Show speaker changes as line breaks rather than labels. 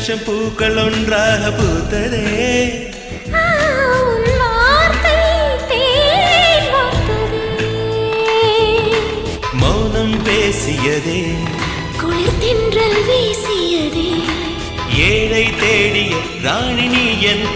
லட்சம் பூக்கள் ஒன்றாக பூத்ததே. மௌனம் பேசியதே,
குளிர் தென்றல் வீசியதே.
ஏழை தேடிய ராணி நீ என்